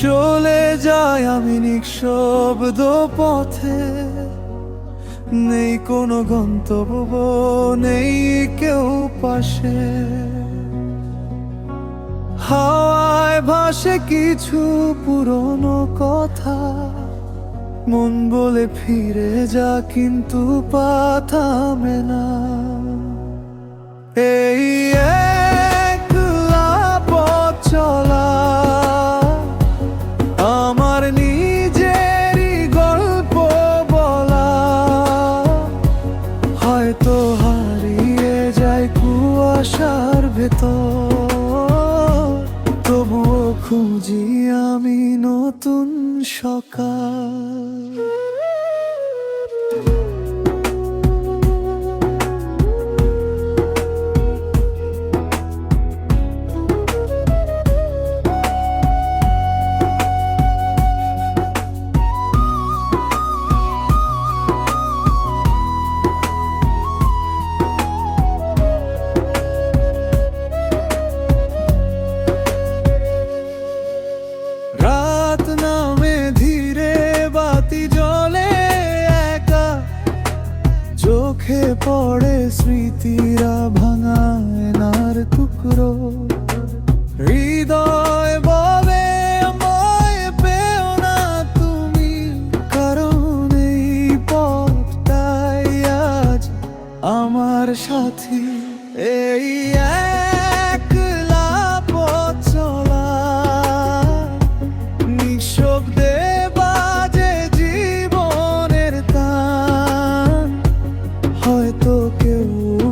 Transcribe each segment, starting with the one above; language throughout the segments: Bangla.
চলে যাই আমি নিঃশব্দ পথে, নেই কোনো গন্তব্য, নেই কেউ পাশে। হাওয়ায় ভাসে কিছু পুরনো কথা, মন বলে ফিরে যা, কিন্তু পা থামে না। এই একলা পথ চলা আমার নিজেরই গল্প বলা, হয়তো হারিয়ে যায় কুয়াশার ভেতর, তবুও খুঁজি আমি নতুন সকাল। রাত নামে ধীরে, বাতি জ্বলে একা, চোখে পড়ে স্মৃতিরা ভাঙা আয়নার টুকরো। হৃদয় বলে আমায় পেও না তুমি, কারণ এই পথটাই আজ আমার সাথী। এই একলা পথ চলা নিঃশব্দে বাজে জীবনের তান, হয়তো কেউ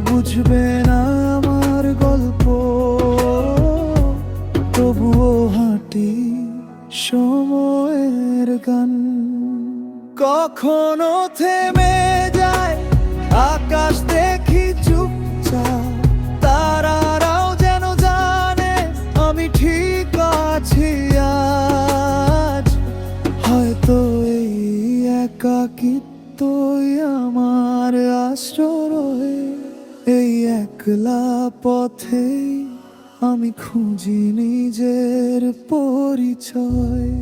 বুঝবে না আমার গল্প, তবুও হাঁটি সময়ের গান। কখনো থেমে যায় আকাশ, দেখি চুপচাপ, তারারাও যেন জানে আমি ঠিক আছি আজ। হয়তো এই একাকিত্বই আমার আশ্রয়, এই একলা পথে আমি খুঁজি নিজের পরিচয়।